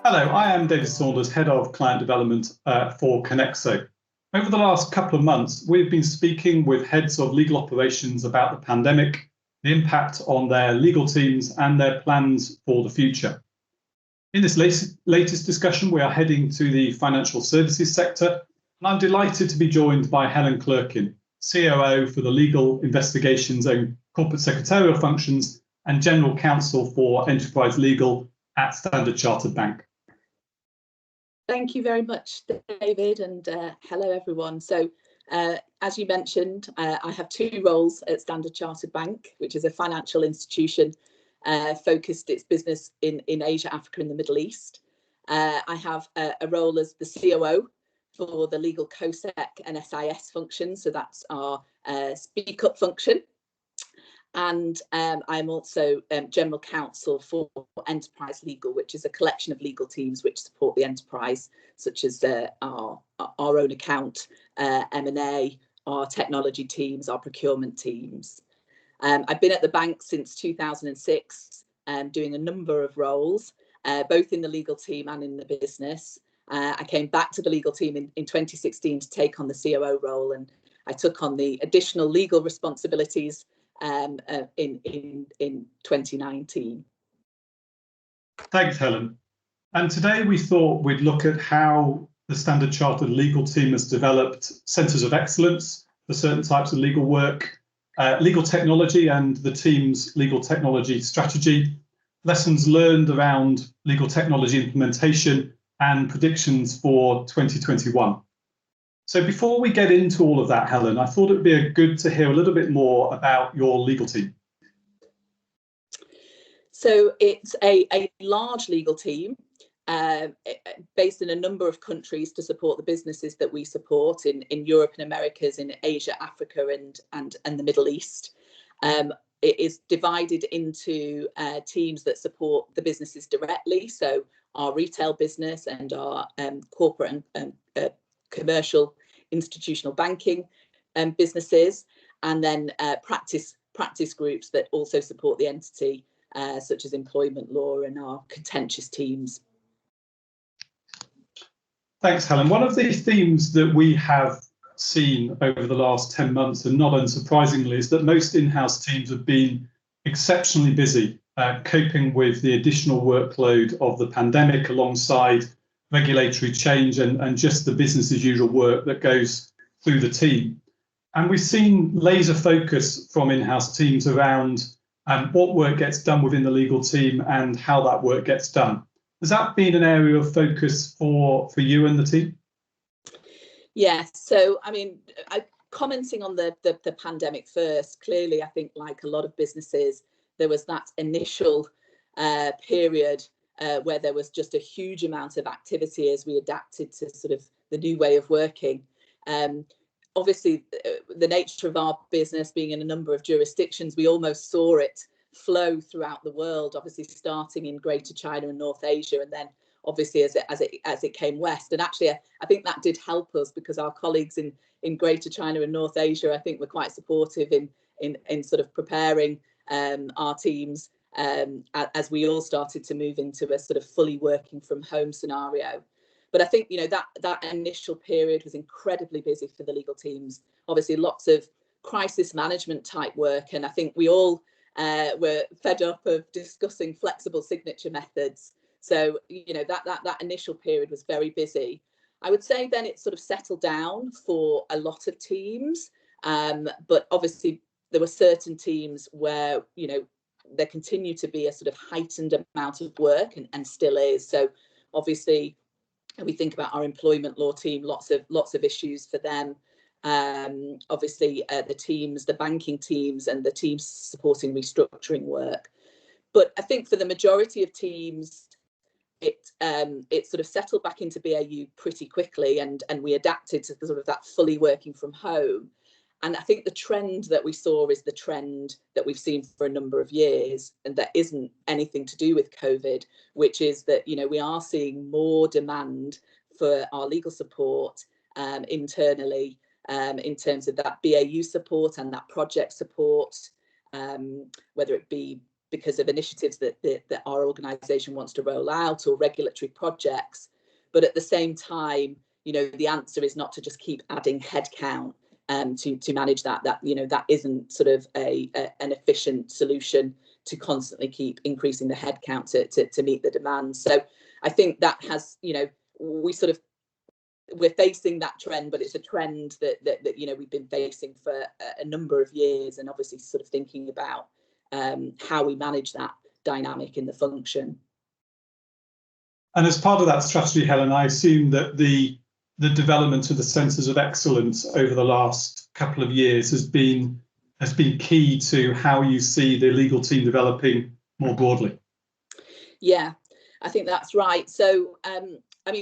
Hello, I am David Saunders, Head of Client Development for Connexo. Over the last couple of months, we've been speaking with heads of legal operations about the pandemic, the impact on their legal teams and their plans for the future. In this latest discussion, we are heading to the financial services sector, and I'm delighted to be joined by Helen Clerkin, COO for the Legal Investigations and Corporate Secretarial Functions and General Counsel for Enterprise Legal at Standard Chartered Bank. Thank you very much, David, and hello everyone. So as you mentioned, I have two roles at Standard Chartered Bank, which is a financial institution focused its business in Asia, Africa and the Middle East. I have a role as the COO for the legal COSEC and SIS functions, so that's our speak up function. And I'm also General Counsel for Enterprise Legal, which is a collection of legal teams which support the enterprise, such as our own account, M&A, our technology teams, our procurement teams. I've been at the bank since 2006, doing a number of roles, both in the legal team and in the business. I came back to the legal team in 2016 to take on the COO role, and I took on the additional legal responsibilities in 2019. Thanks, Helen. And today we thought we'd look at how the Standard Chartered legal team has developed centres of excellence for certain types of legal work, legal technology and the team's legal technology strategy, lessons learned around legal technology implementation and predictions for 2021. So before we get into all of that, Helen, I thought it would be good to hear a little bit more about your legal team. So it's a large legal team based in a number of countries to support the businesses that we support in Europe and Americas, in Asia, Africa and the Middle East. It is divided into teams that support the businesses directly, so our retail business and our corporate and commercial institutional banking businesses, and then practice groups that also support the entity, such as employment law and our contentious teams. Thanks, Helen. One of the themes that we have seen over the last 10 months, and not unsurprisingly, is that most in-house teams have been exceptionally busy coping with the additional workload of the pandemic alongside regulatory change and just the business as usual work that goes through the team. And we've seen laser focus from in-house teams around what work gets done within the legal team and how that work gets done. Has that been an area of focus for you and the team? Yes. So, I mean, commenting on the pandemic first, clearly, I think like a lot of businesses, there was that initial period where there was just a huge amount of activity as we adapted to sort of the new way of working. Obviously, the nature of our business being in a number of jurisdictions, we almost saw it flow throughout the world, obviously starting in Greater China and North Asia, and then obviously as it came west. And actually, I think that did help us because our colleagues in Greater China and North Asia, I think, were quite supportive in sort of preparing our teams as we all started to move into a sort of fully working from home scenario. But I think, you know, that initial period was incredibly busy for the legal teams. Obviously, lots of crisis management type work. And I think we all were fed up of discussing flexible signature methods. So, you know, that initial period was very busy. I would say then it sort of settled down for a lot of teams. But obviously, there were certain teams where, you know, there continued to be a sort of heightened amount of work and still is. So obviously, we think about our employment law team, lots of issues for them. Obviously, the banking teams and the teams supporting restructuring work. But I think for the majority of teams, it sort of settled back into BAU pretty quickly, and we adapted to sort of that fully working from home. And I think the trend that we saw is the trend that we've seen for a number of years, and that isn't anything to do with COVID, which is that, you know, we are seeing more demand for our legal support internally in terms of that BAU support and that project support, whether it be because of initiatives that our organisation wants to roll out or regulatory projects. But at the same time, the answer is not to just keep adding headcount to manage that. That isn't sort of an efficient solution to constantly keep increasing the headcount to meet the demand. So I think that has, we're facing that trend, but it's a trend that we've been facing for a number of years, and obviously sort of thinking about how we manage that dynamic in the function. And as part of that strategy, Helen, I assume that the development of the centres of excellence over the last couple of years has been key to how you see the legal team developing more broadly. Yeah, I think that's right. So,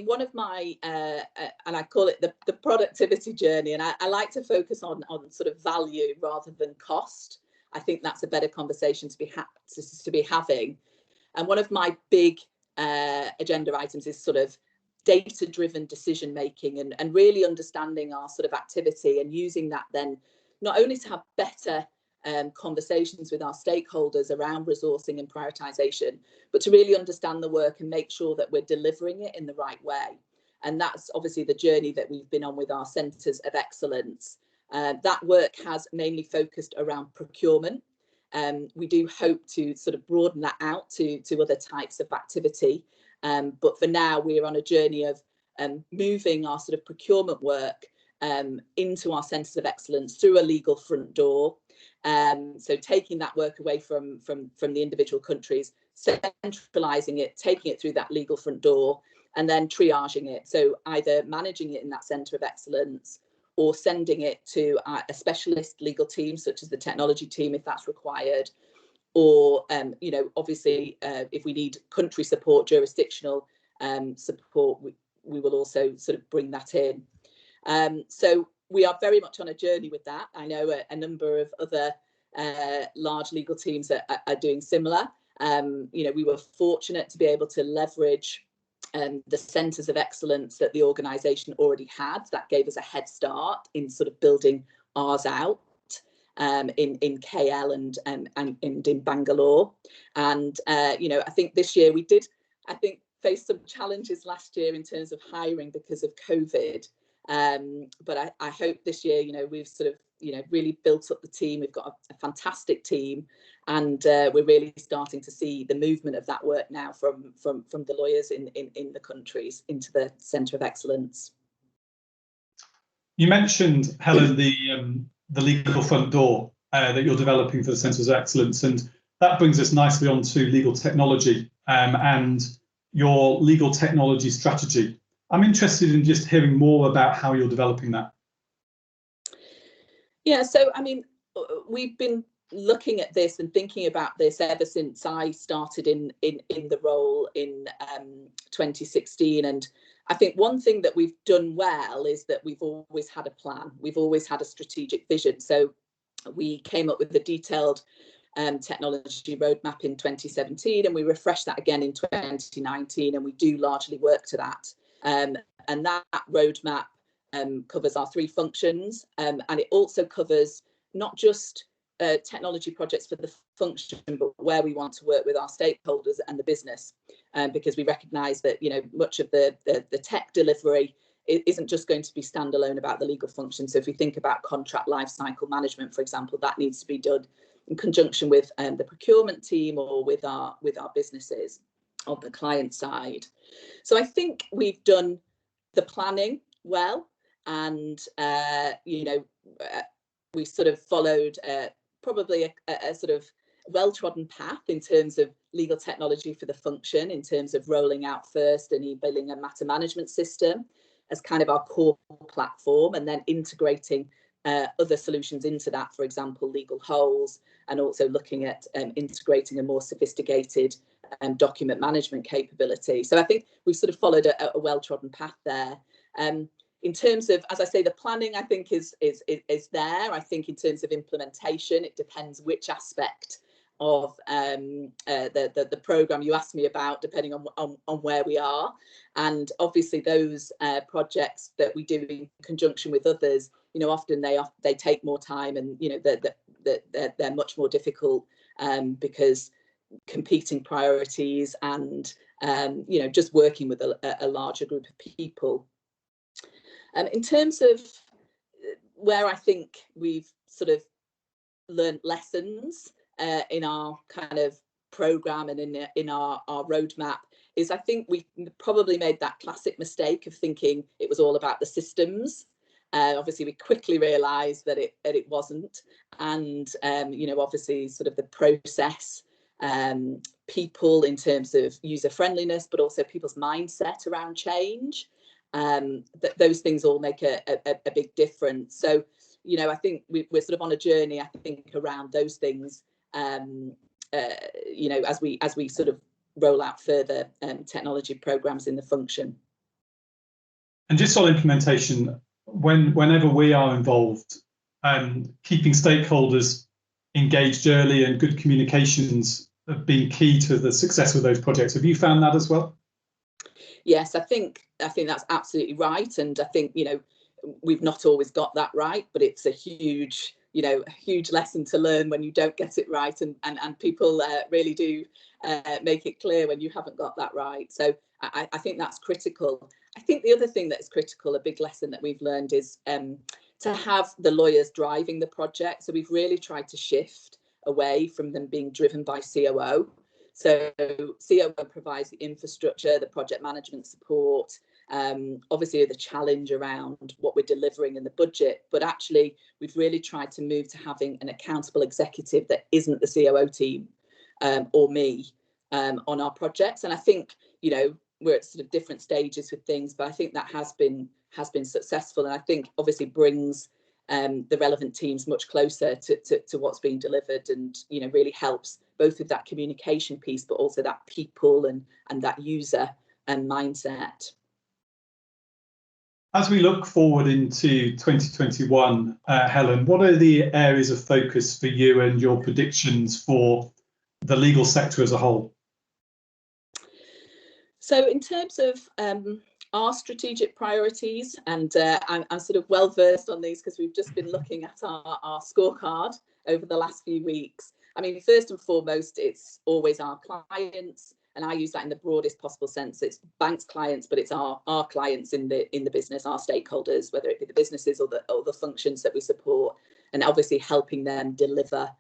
one of my, and I call it the productivity journey, and I like to focus on sort of value rather than cost. I think that's a better conversation to be having. And one of my big agenda items is sort of data-driven decision making, and really understanding our sort of activity and using that then not only to have better conversations with our stakeholders around resourcing and prioritisation, but to really understand the work and make sure that we're delivering it in the right way. And that's obviously the journey that we've been on with our centres of excellence. That work has mainly focused around procurement. We do hope to sort of broaden that out to other types of activity. But for now, we're on a journey of moving our sort of procurement work into our centres of excellence through a legal front door. So taking that work away from the individual countries, centralising it, taking it through that legal front door, and then triaging it. So either managing it in that centre of excellence or sending it to a specialist legal team, such as the technology team, if that's required. Or, obviously, if we need country support, jurisdictional support, we will also sort of bring that in. So we are very much on a journey with that. I know a number of other large legal teams are doing similar. We were fortunate to be able to leverage the centres of excellence that the organisation already had. That gave us a head start in sort of building ours out in KL and in Bangalore. And I think this year we did, face some challenges last year in terms of hiring because of COVID. But I hope this year, we've sort of, really built up the team. We've got a fantastic team, and we're really starting to see the movement of that work now from the lawyers in the countries into the Centre of Excellence. You mentioned, Helen, the legal front door that you're developing for the Centres of Excellence, and that brings us nicely on to legal technology and your legal technology strategy. I'm interested in just hearing more about how you're developing that. Yeah, so we've been looking at this and thinking about this ever since I started in the role in 2016. And I think one thing that we've done well is that we've always had a plan. We've always had a strategic vision. So we came up with a detailed technology roadmap in 2017, and we refreshed that again in 2019, and we do largely work to that. And that roadmap covers our three functions, and it also covers not just technology projects for the function, but where we want to work with our stakeholders and the business, because we recognise that much of the tech delivery isn't just going to be standalone about the legal function. So if we think about contract lifecycle management, for example, that needs to be done in conjunction with the procurement team or with our businesses on the client side. So I think we've done the planning well, and we sort of followed probably a sort of well-trodden path in terms of legal technology for the function, in terms of rolling out first an e-billing and matter management system as kind of our core platform, and then integrating other solutions into that, for example, legal holes, and also looking at integrating a more sophisticated document management capability. So I think we've sort of followed a well-trodden path there. In terms of, as I say, the planning, I think is there. I think in terms of implementation, it depends which aspect of the programme you asked me about, depending on where we are. And obviously those projects that we do in conjunction with others, often they take more time, and they're much more difficult because competing priorities and just working with a larger group of people. In terms of where I think we've sort of learned lessons in our kind of programme and in our roadmap, is I think we probably made that classic mistake of thinking it was all about the systems. Obviously, we quickly realised that it wasn't, and obviously, sort of the process, people in terms of user friendliness, but also people's mindset around change. Those things all make a big difference. So, I think we're sort of on a journey, I think, around those things. As we sort of roll out further technology programs in the function. And just on implementation, whenever we are involved, keeping stakeholders engaged early and good communications have been key to the success of those projects. Have you found that as well? Yes, I think that's absolutely right, and I think we've not always got that right, but it's a huge lesson to learn when you don't get it right, and people really do make it clear when you haven't got that right. So I think that's critical. I think the other thing that is critical, a big lesson that we've learned, is to have the lawyers driving the project. So we've really tried to shift away from them being driven by COO. So COO provides the infrastructure, the project management support, obviously the challenge around what we're delivering in the budget, but actually we've really tried to move to having an accountable executive that isn't the COO team or me on our projects. And I think we're at sort of different stages with things, but I think that has been successful, and I think obviously brings the relevant teams much closer to what's being delivered, and really helps both with that communication piece, but also that people and that user and mindset. As we look forward into 2021, Helen, what are the areas of focus for you and your predictions for the legal sector as a whole? So in terms of our strategic priorities, and I'm sort of well versed on these because we've just been looking at our scorecard over the last few weeks. I mean, first and foremost, it's always our clients, and I use that in the broadest possible sense. It's banks' clients, but it's our clients in the business, our stakeholders, whether it be the businesses or the functions that we support, and obviously helping them deliver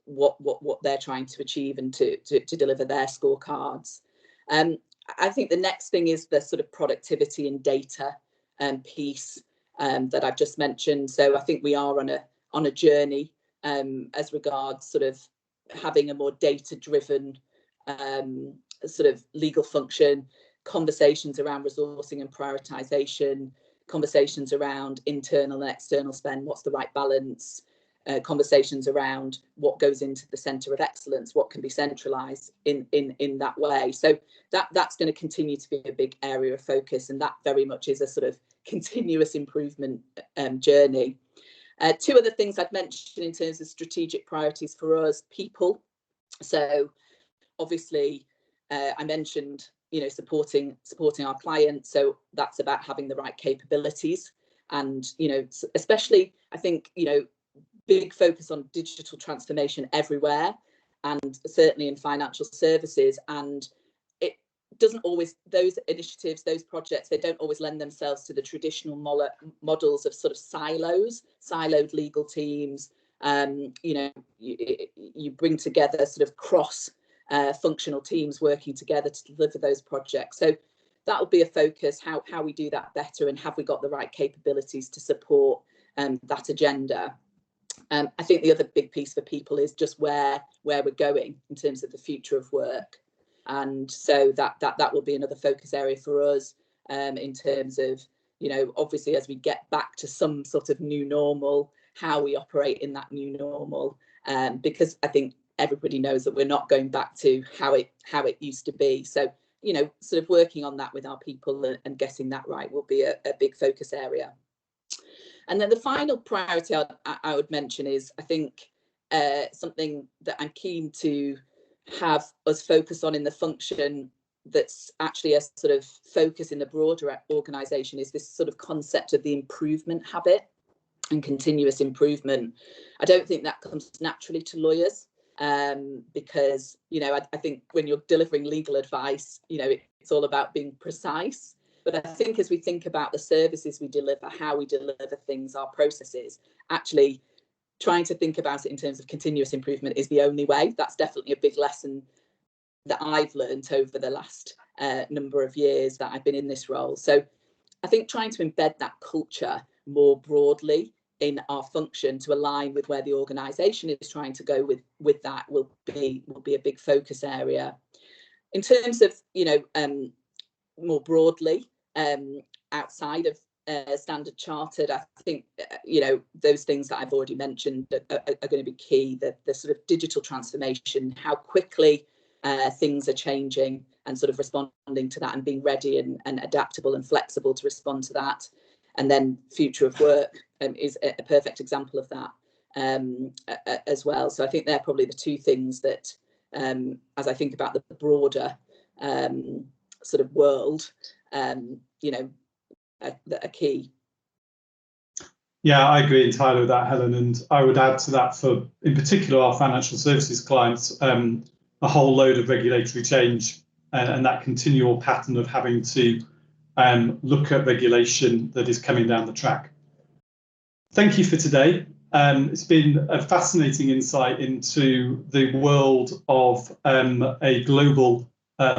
what they're trying to achieve and to deliver their scorecards. I think the next thing is the sort of productivity and data piece that I've just mentioned. So I think we are on a journey as regards sort of having a more data-driven sort of legal function, conversations around resourcing and prioritisation, conversations around internal and external spend, what's the right balance, conversations around what goes into the centre of excellence, what can be centralised in that way. So that's going to continue to be a big area of focus, and that very much is a sort of continuous improvement journey. Two other things I'd mention in terms of strategic priorities for us: people. So obviously I mentioned supporting our clients, so that's about having the right capabilities, and especially I think big focus on digital transformation everywhere, and certainly in financial services. And it doesn't always, those initiatives, those projects, they don't always lend themselves to the traditional models of sort of siloed legal teams. You bring together sort of cross functional teams working together to deliver those projects. So that will be a focus, how we do that better, and have we got the right capabilities to support that agenda. I think the other big piece for people is just where we're going in terms of the future of work, and so that will be another focus area for us in terms of obviously as we get back to some sort of new normal, how we operate in that new normal, because I think everybody knows that we're not going back to how it used to be. So sort of working on that with our people and getting that right will be a big focus area. And then the final priority I would mention is, I think, something that I'm keen to have us focus on in the function that's actually a sort of focus in the broader organisation, is this sort of concept of the improvement habit and continuous improvement. I don't think that comes naturally to lawyers. because, you know, I think when you're delivering legal advice, you know, it's all about being precise. But I think as we think about the services we deliver, how we deliver things, our processes, actually trying to think about it in terms of continuous improvement is the only way. That's definitely a big lesson that I've learned over the last number of years that I've been in this role. So I think trying to embed that culture more broadly in our function to align with where the organisation is trying to go with that will be a big focus area. In terms of, you know, more broadly, outside of Standard Chartered, I think, you know, those things that I've already mentioned are going to be key. The sort of digital transformation, how quickly things are changing, and sort of responding to that and being ready and adaptable and flexible to respond to that. And then future of work is a perfect example of that as well. So I think they're probably the two things that, as I think about the broader sort of world, you know, that are key. Yeah, I agree entirely with that, Helen. And I would add to that, for in particular our financial services clients, a whole load of regulatory change and that continual pattern of having to look at regulation that is coming down the track. Thank you for today. It's been a fascinating insight into the world of a global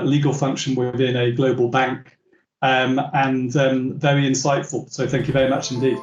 legal function within a global bank, and very insightful. So thank you very much indeed.